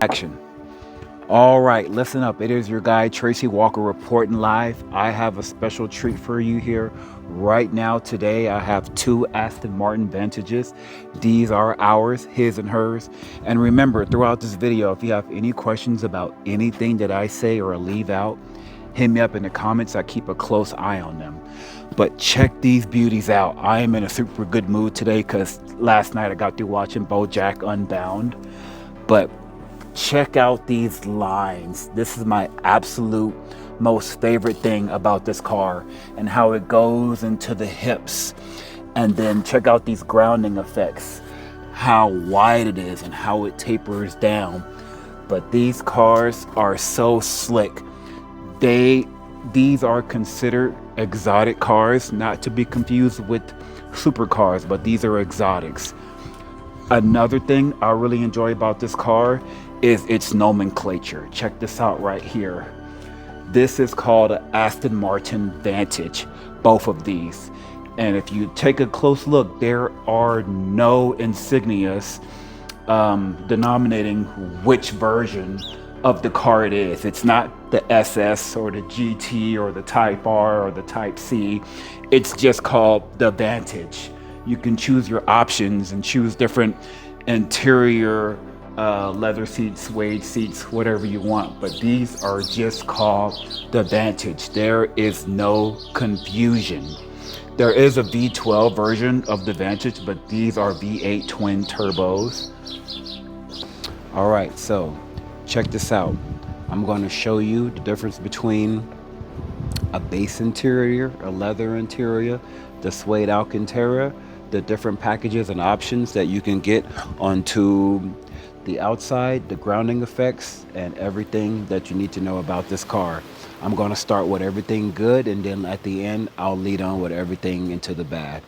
Action. All right, listen up. It is your guy, Tracy Walker, reporting live. I have a special treat for you here right now. Today, I have two Aston Martin Vantages. These are ours, his and hers. And remember, throughout this video, if you have any questions about anything that I say or leave out, hit me up in the comments. I keep a close eye on them. But check these beauties out. I am in a super good mood today because last night I got through watching BoJack Unbound. But check out these lines. This is my absolute most favorite thing about this car, and how it goes into the hips. And then check out these grounding effects, how wide it is and how it tapers down. But these cars are so slick. These are considered exotic cars, not to be confused with supercars, but these are exotics. Another thing I really enjoy about this car is its nomenclature. Check this out right here. This is called an Aston Martin Vantage, both of these. And if you take a close look, there are no insignias denominating which version of the car it is. It's not the SS or the GT or the Type R or the Type C. It's just called the Vantage. You can choose your options and choose different interior leather seats, suede seats, whatever you want, but these are just called the Vantage. There is no confusion. There is a V12 version of the Vantage, but these are V8 twin turbos. All right, so check this out. I'm going to show you the difference between a base interior, a leather interior, the suede Alcantara, the different packages and options that you can get onto the outside, the grounding effects, and everything that you need to know about this car. I'm going to start with everything good, and then at the end I'll lead on with everything into the bad.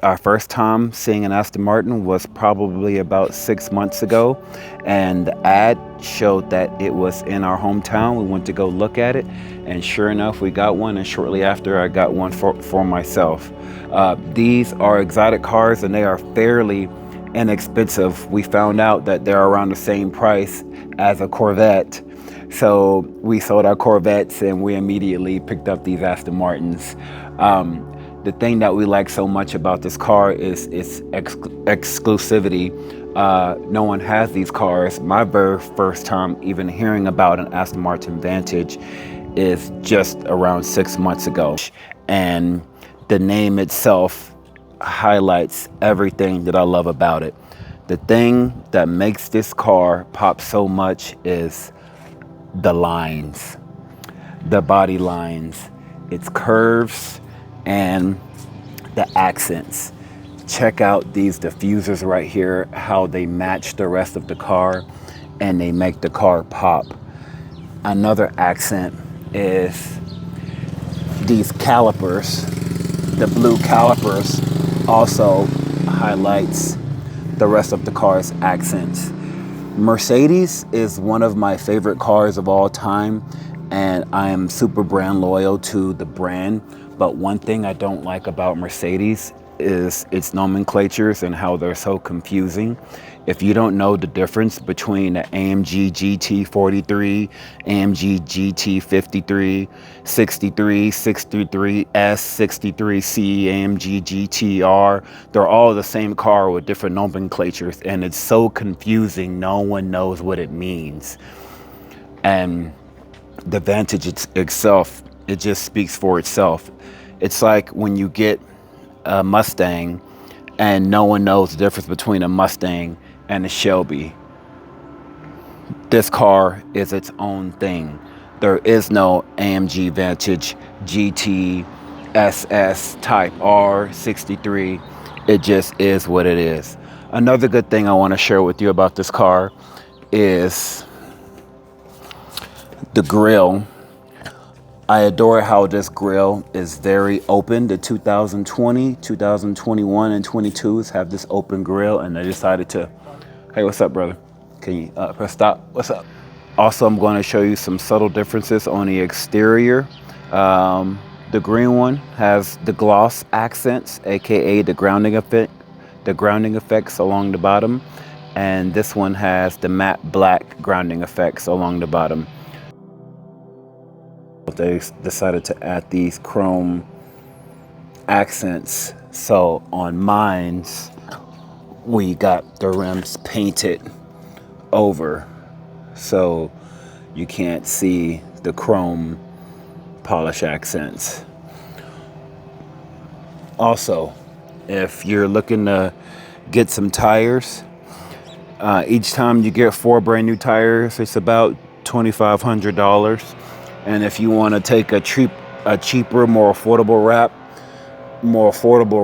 Our first time seeing an Aston Martin was probably about 6 months ago, and the ad showed that it was in our hometown. We went to go look at it, and sure enough we got one, and shortly after I got one for myself. These are exotic cars, and they are fairly inexpensive. We found out that they're around the same price as a Corvette, so we sold our Corvettes and we immediately picked up these Aston Martins. The thing that we like so much about this car is its exclusivity. No one has these cars. My very first time even hearing about an Aston Martin Vantage is just around 6 months ago, and the name itself highlights everything that I love about it. The thing that makes this car pop so much is the lines, the body lines, its curves, and the accents. Check out these diffusers right here, how they match the rest of the car and they make the car pop. Another accent is these calipers. The blue calipers also highlights the rest of the car's accents. Mercedes is one of my favorite cars of all time, and I am super brand loyal to the brand. But one thing I don't like about Mercedes is its nomenclatures and how they're so confusing. If you don't know the difference between the AMG GT43, AMG GT53, 63, 63S, 63C, AMG GTR, they're all the same car with different nomenclatures, and it's so confusing. No one knows what it means. And the Vantage itself, it just speaks for itself. It's like when you get a Mustang and no one knows the difference between a Mustang and a Shelby. This car is its own thing. There is no AMG Vantage GT SS Type R 63. It just is what it is. Another good thing I want to share with you about this car is the grille. I adore how this grille is very open. The 2020, 2021, and 22s have this open grille, and I decided to, hey, what's up, brother? Can you press stop? What's up? Also, I'm going to show you some subtle differences on the exterior. The green one has the gloss accents, aka the grounding effects along the bottom, and this one has the matte black grounding effects along the bottom. They decided to add these chrome accents, so on mine's we got the rims painted over so you can't see the chrome polish accents. Also, if you're looking to get some tires, each time you get 4 brand new tires, it's about $2,500. And if you want to take a cheaper, more affordable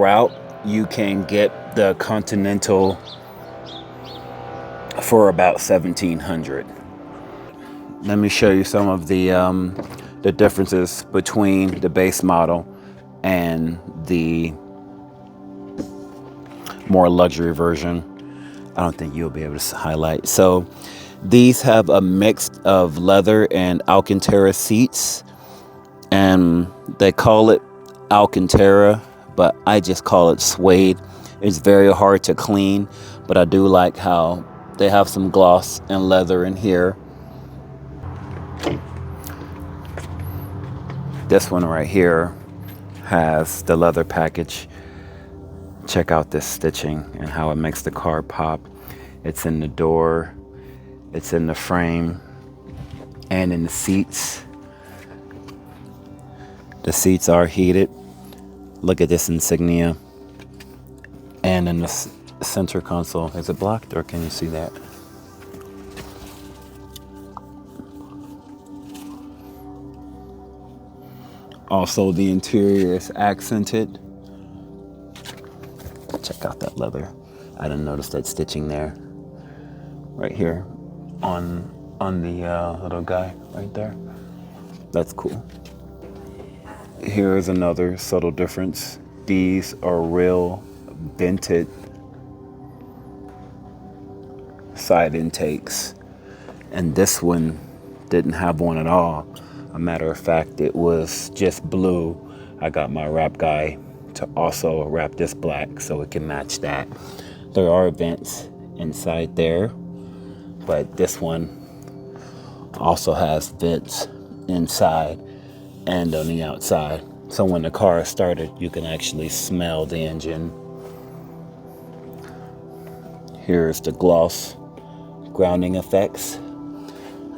route, you can get the Continental for about $1,700. Let me show you some of the differences between the base model and the more luxury version. I don't think you'll be able to highlight. So these have a mix of leather and Alcantara seats, and they call it Alcantara, but I just call it suede. It's very hard to clean, but I do like how they have some gloss and leather in here. This one right here has the leather package. Check out this stitching and how it makes the car pop. It's in the door, it's in the frame, and in the seats. The seats are heated. Look at this insignia. And in the center console, is it blocked or can you see that? Also, the interior is accented. Check out that leather. I didn't notice that stitching there. Right here on the little guy right there. That's cool. Here's another subtle difference. These are real vented side intakes, and this one didn't have one at all. A matter of fact, it was just blue. I got my wrap guy to also wrap this black so it can match that. There are vents inside there, but this one also has vents inside and on the outside. So when the car is started, you can actually smell the engine. Here's the gloss grounding effects,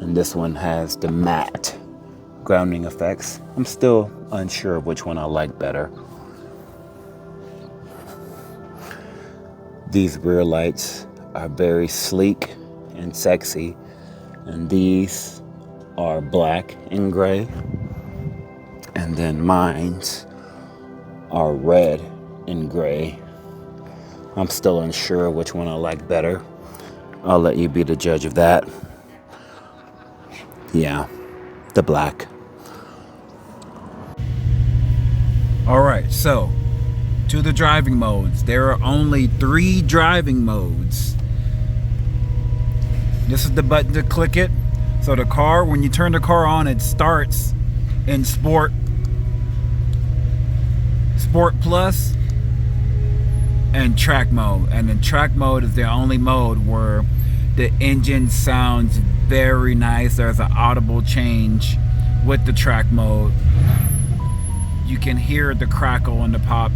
and this one has the matte grounding effects. I'm still unsure of which one I like better. These rear lights are very sleek and sexy, and these are black and gray, and then mine's are red and gray. I'm still unsure which one I like better. I'll let you be the judge of that. Yeah, the black. All right, so to the driving modes. There are only 3 driving modes. This is the button to click it. So the car, when you turn the car on, it starts in Sport Plus, and Track mode. And then Track mode is the only mode where the engine sounds very nice. There's an audible change with the Track mode. You can hear the crackle and the pop.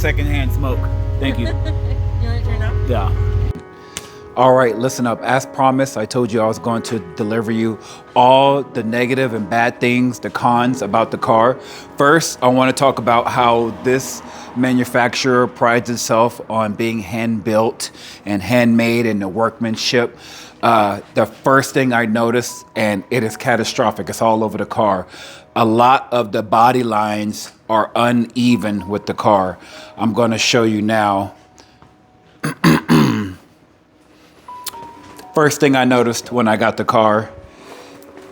secondhand smoke. Thank you. You want to turn off? Yeah. All right, listen up. As promised, I told you I was going to deliver you all the negative and bad things, the cons about the car. First, I want to talk about how this manufacturer prides itself on being hand-built and handmade and the workmanship. The first thing I noticed, and it is catastrophic, it's all over the car. A lot of the body lines are uneven with the car. I'm going to show you now. First thing I noticed when I got the car,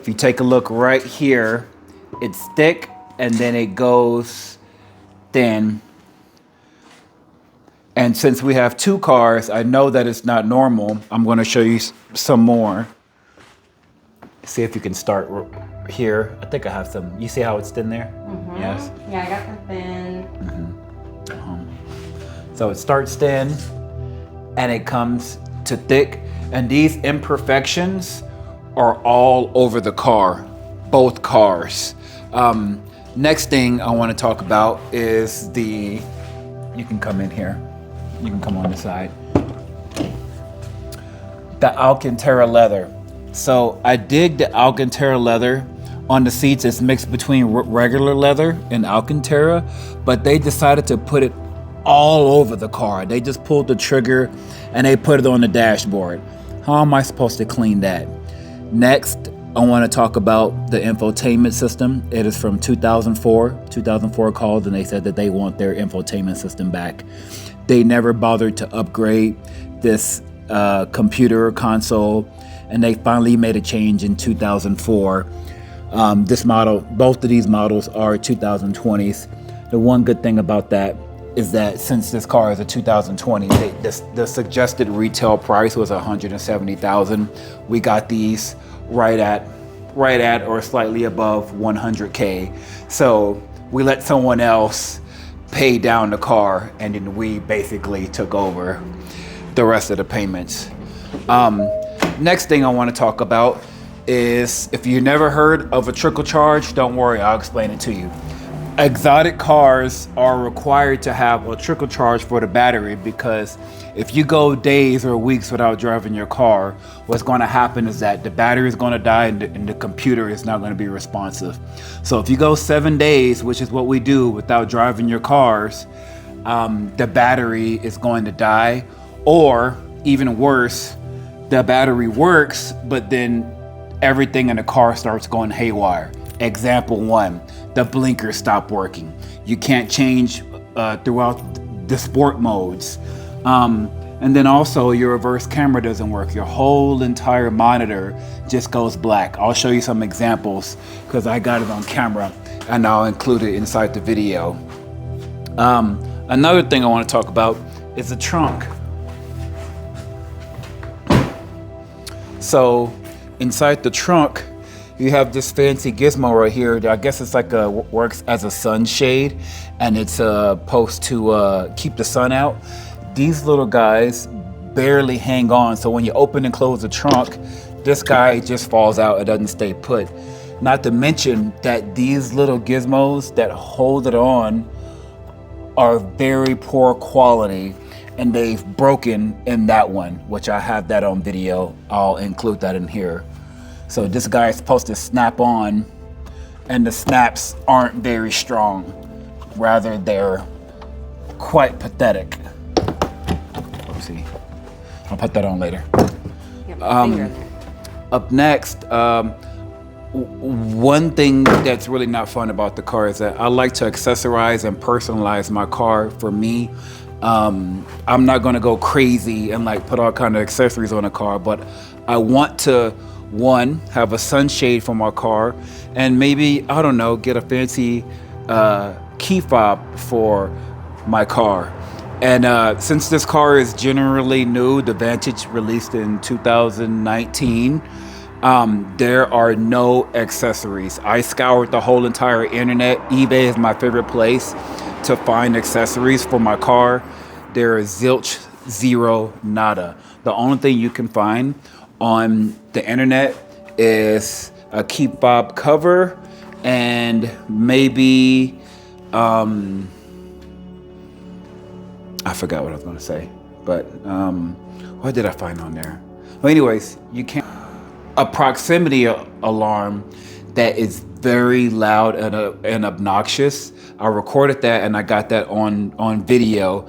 if you take a look right here, it's thick and then it goes thin. And since we have two cars, I know that it's not normal. I'm going to show you some more. See if you can start here. I think I have some. You see how it's thin there? Mm-hmm. Yes. Yeah, I got the thin. Mm-hmm. So it starts thin and it comes to thick. And these imperfections are all over the car, both cars. Next thing I want to talk about is you can come in here. You can come on the side. The Alcantara leather. So I dig the Alcantara leather on the seats. It's mixed between regular leather and Alcantara, but they decided to put it all over the car. They just pulled the trigger and they put it on the dashboard. How am I supposed to clean that? Next, I want to talk about the infotainment system. It is from 2004 called, and they said that they want their infotainment system back. They never bothered to upgrade this computer console, and they finally made a change in 2004. This model, both of these models are 2020s. The one good thing about that is that since this car is a 2020, the suggested retail price was $170,000. We got these right at or slightly above 100K. So we let someone else pay down the car, and then we basically took over the rest of the payments. Next thing I want to talk about is, if you never heard of a trickle charge, don't worry, I'll explain it to you. Exotic cars are required to have a trickle charge for the battery, because if you go days or weeks without driving your car, what's going to happen is that the battery is going to die and the computer is not going to be responsive. So if you go 7 days, which is what we do, without driving your cars, the battery is going to die, or even worse, the battery works, but then everything in the car starts going haywire. Example 1, the blinkers stop working. You can't change throughout the sport modes. And then also your reverse camera doesn't work. Your whole entire monitor just goes black. I'll show you some examples because I got it on camera and I'll include it inside the video. Another thing I want to talk about is the trunk. So inside the trunk, you have this fancy gizmo right here. I guess it's like works as a sunshade, and it's supposed to keep the sun out. These little guys barely hang on, so when you open and close the trunk, this guy just falls out. It doesn't stay put. Not to mention that these little gizmos that hold it on are very poor quality, and they've broken in that one, which I have that on video. I'll include that in here. So this guy is supposed to snap on, and the snaps aren't very strong. Rather, they're quite pathetic. Oopsie. I'll put that on later. Up next, one thing that's really not fun about the car is that I like to accessorize and personalize my car for me. I'm not gonna go crazy and like put all kind of accessories on a car, but I want to, one, have a sunshade for my car, and maybe, I don't know, get a fancy key fob for my car. And since this car is generally new, the Vantage released in 2019, there are no accessories. I scoured the whole entire internet. eBay is my favorite place to find accessories for my car. There is zilch, zero, nada. The only thing you can find on the internet is a key fob cover and maybe I forgot what I was going to say, but what did I find on there? Well, anyways, you can't. A proximity alarm that is very loud and obnoxious. I recorded that and I got that on video.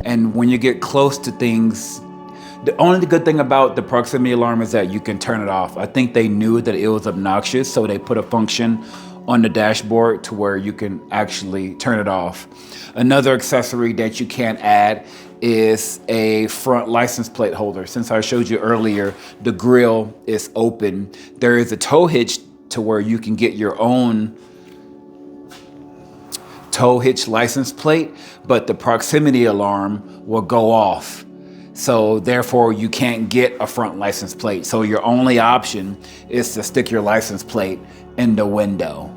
And when you get close to things, the only good thing about the proximity alarm is that you can turn it off. I think they knew that it was obnoxious, so they put a function on the dashboard to where you can actually turn it off. Another accessory that you can add is a front license plate holder. Since I showed you earlier, the grille is open. There is a tow hitch to where you can get your own tow hitch license plate, but the proximity alarm will go off. So therefore you can't get a front license plate. So your only option is to stick your license plate in the window.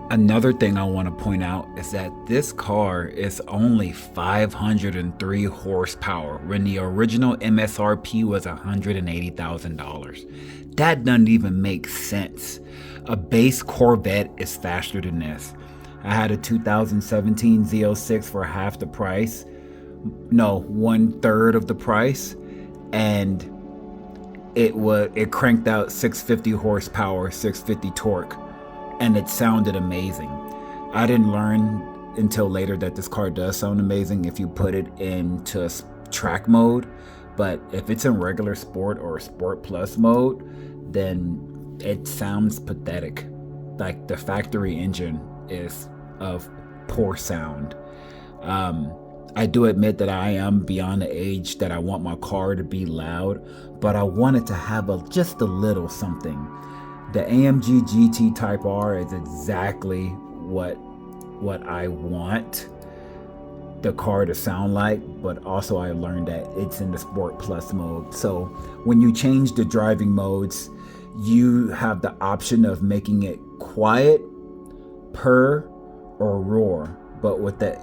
Another thing I want to point out is that this car is only 503 horsepower when the original MSRP was $180,000. That doesn't even make sense. A base Corvette is faster than this. I had a 2017 Z06 for half the price. No, 1/3 of the price, and it cranked out 650 horsepower, 650 torque, and it sounded amazing. I didn't learn until later that this car does sound amazing if you put it into track mode, but if it's in regular sport or sport plus mode, then it sounds pathetic. Like the factory engine is of poor sound. I do admit that I am beyond the age that I want my car to be loud, but I want it to have just a little something. The AMG GT Type R is exactly what I want the car to sound like, but also I learned that it's in the Sport Plus mode. So when you change the driving modes, you have the option of making it quiet, purr, or roar. But with the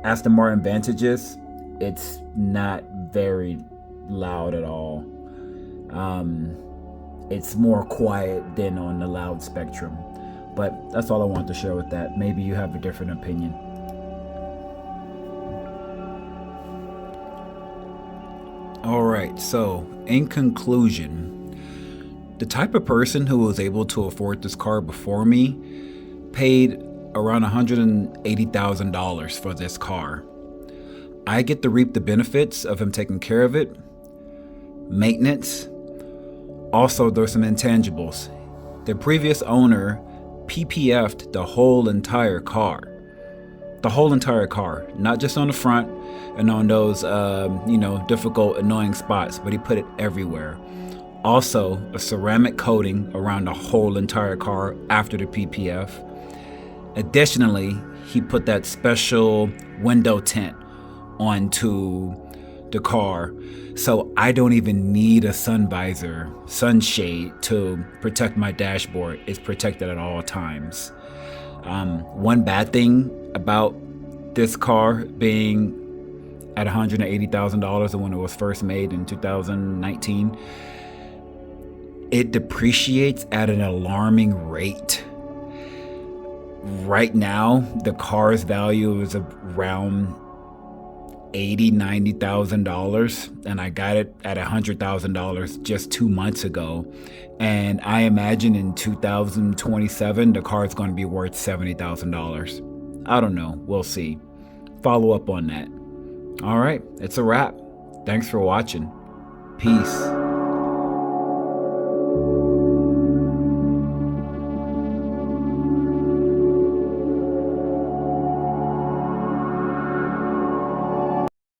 Aston Martin Vantages, it's not very loud at all. It's more quiet than on the loud spectrum. But that's all I want to share with that. Maybe you have a different opinion. Alright, so in conclusion, the type of person who was able to afford this car before me paid around $180,000 for this car. I get to reap the benefits of him taking care of it, maintenance. Also, there's some intangibles. The previous owner PPF'd the whole entire car. The whole entire car, not just on the front and on those, difficult, annoying spots, but he put it everywhere. Also, a ceramic coating around the whole entire car after the PPF. Additionally, he put that special window tint onto the car, so I don't even need a sunshade to protect my dashboard. It's protected at all times. One bad thing about this car being at $180,000 when it was first made in 2019, it depreciates at an alarming rate. Right now, the car's value is around $90,000, and I got it at $100,000 just 2 months ago. And I imagine in 2027, the car is going to be worth $70,000. I don't know. We'll see. Follow up on that. All right, it's a wrap. Thanks for watching. Peace.